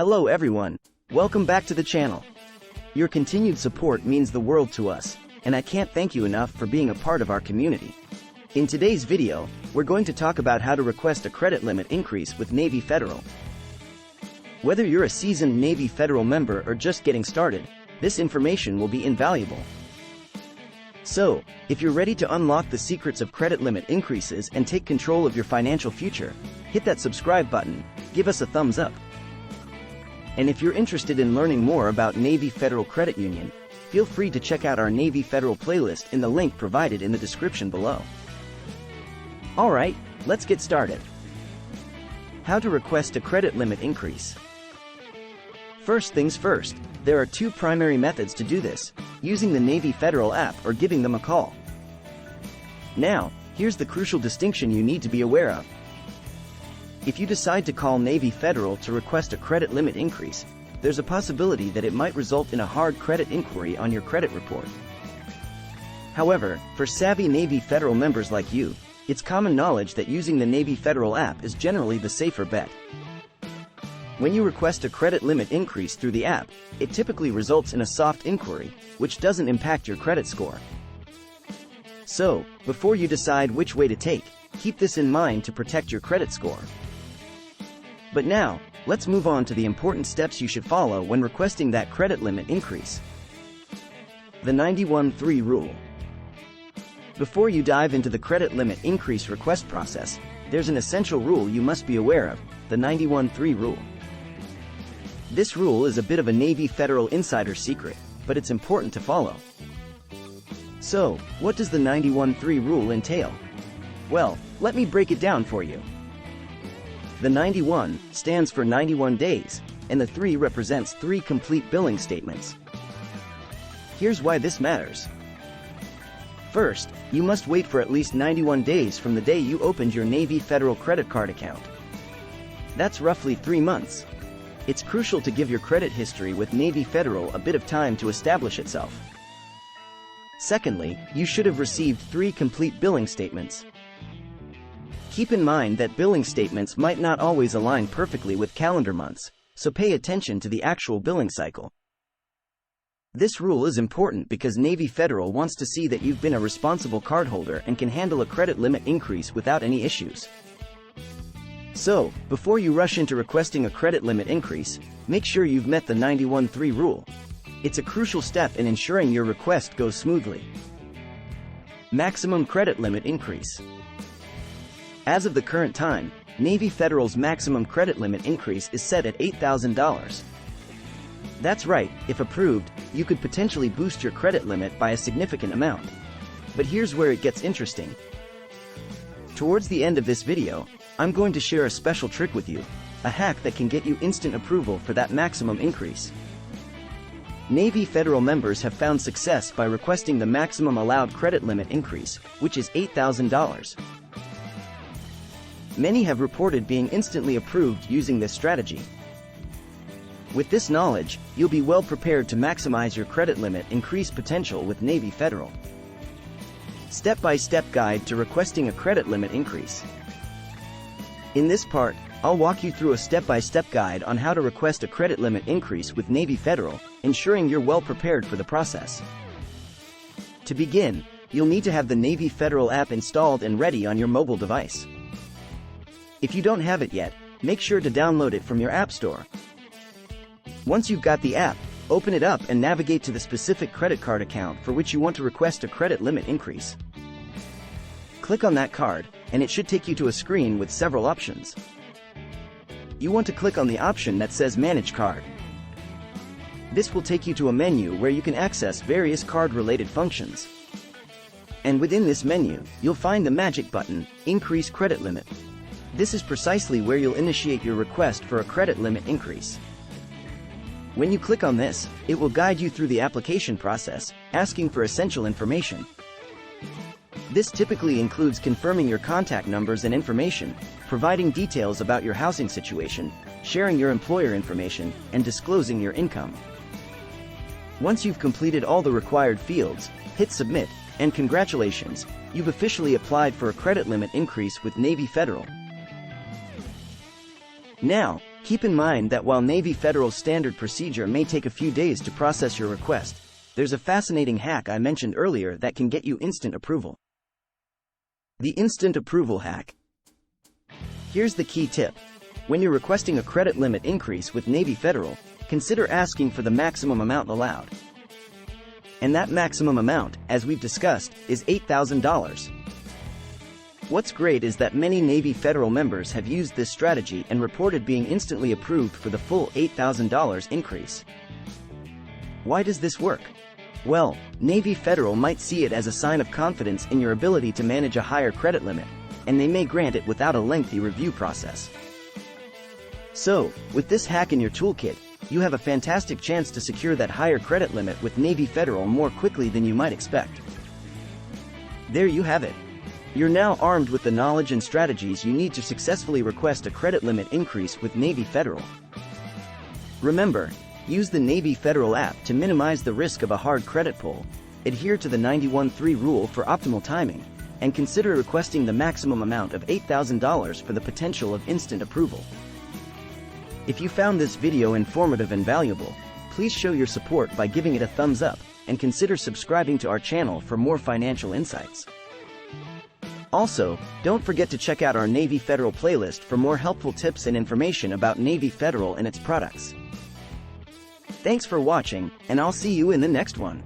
Hello everyone, welcome back to the channel. Your continued support means the world to us, and I can't thank you enough for being a part of our community. In today's video, we're going to talk about how to request a credit limit increase with Navy Federal. Whether you're a seasoned Navy Federal member or just getting started, this information will be invaluable. So, if you're ready to unlock the secrets of credit limit increases and take control of your financial future, hit that subscribe button, give us a thumbs up. And if you're interested in learning more about Navy Federal Credit Union, feel free to check out our Navy Federal playlist in the link provided in the description below. Alright, let's get started. How to request a credit limit increase. First things first, there are two primary methods to do this, using the Navy Federal app or giving them a call. Now, here's the crucial distinction you need to be aware of. If you decide to call Navy Federal to request a credit limit increase, there's a possibility that it might result in a hard credit inquiry on your credit report. However, for savvy Navy Federal members like you, it's common knowledge that using the Navy Federal app is generally the safer bet. When you request a credit limit increase through the app, it typically results in a soft inquiry, which doesn't impact your credit score. So, before you decide which way to take, keep this in mind to protect your credit score. But now, let's move on to the important steps you should follow when requesting that credit limit increase. The 91-3 rule. Before you dive into the credit limit increase request process, there's an essential rule you must be aware of, the 91-3 rule. This rule is a bit of a Navy Federal insider secret, but it's important to follow. So, what does the 91-3 rule entail? Well, let me break it down for you. The 91 stands for 91 days, and the 3 represents 3 complete billing statements. Here's why this matters. First, you must wait for at least 91 days from the day you opened your Navy Federal credit card account. That's roughly 3 months. It's crucial to give your credit history with Navy Federal a bit of time to establish itself. Secondly, you should have received 3 complete billing statements. Keep in mind that billing statements might not always align perfectly with calendar months, so pay attention to the actual billing cycle. This rule is important because Navy Federal wants to see that you've been a responsible cardholder and can handle a credit limit increase without any issues. So, before you rush into requesting a credit limit increase, make sure you've met the 91-3 rule. It's a crucial step in ensuring your request goes smoothly. Maximum credit limit increase. As of the current time, Navy Federal's maximum credit limit increase is set at $8,000. That's right, if approved, you could potentially boost your credit limit by a significant amount. But here's where it gets interesting. Towards the end of this video, I'm going to share a special trick with you, a hack that can get you instant approval for that maximum increase. Navy Federal members have found success by requesting the maximum allowed credit limit increase, which is $8,000. Many have reported being instantly approved using this strategy. With this knowledge, you'll be well prepared to maximize your credit limit increase potential with Navy Federal. Step-by-step guide to requesting a credit limit increase. In this part, I'll walk you through a step-by-step guide on how to request a credit limit increase with Navy Federal, ensuring you're well prepared for the process. To begin, you'll need to have the Navy Federal app installed and ready on your mobile device. If you don't have it yet, make sure to download it from your App Store. Once you've got the app, open it up and navigate to the specific credit card account for which you want to request a credit limit increase. Click on that card, and it should take you to a screen with several options. You want to click on the option that says Manage Card. This will take you to a menu where you can access various card-related functions. And within this menu, you'll find the magic button, Increase Credit Limit. This is precisely where you'll initiate your request for a credit limit increase. When you click on this, it will guide you through the application process, asking for essential information. This typically includes confirming your contact numbers and information, providing details about your housing situation, sharing your employer information, and disclosing your income. Once you've completed all the required fields, hit Submit, and congratulations, you've officially applied for a credit limit increase with Navy Federal. Now, Keep in mind that while Navy Federal's standard procedure may take a few days to process your request, there's a fascinating hack I mentioned earlier that can get you instant approval. The instant approval hack. Here's the key tip. When you're requesting a credit limit increase with Navy Federal, consider asking for the maximum amount allowed. And that maximum amount, as we've discussed, is $8,000. What's great is that many Navy Federal members have used this strategy and reported being instantly approved for the full $8,000 increase. Why does this work? Well, Navy Federal might see it as a sign of confidence in your ability to manage a higher credit limit, and they may grant it without a lengthy review process. So, with this hack in your toolkit, you have a fantastic chance to secure that higher credit limit with Navy Federal more quickly than you might expect. There you have it. You're now armed with the knowledge and strategies you need to successfully request a credit limit increase with Navy Federal. Remember, use the Navy Federal app to minimize the risk of a hard credit pull, adhere to the 91-3 rule for optimal timing, and consider requesting the maximum amount of $8,000 for the potential of instant approval. If you found this video informative and valuable, please show your support by giving it a thumbs up, and consider subscribing to our channel for more financial insights. Also, don't forget to check out our Navy Federal playlist for more helpful tips and information about Navy Federal and its products. Thanks for watching, and I'll see you in the next one.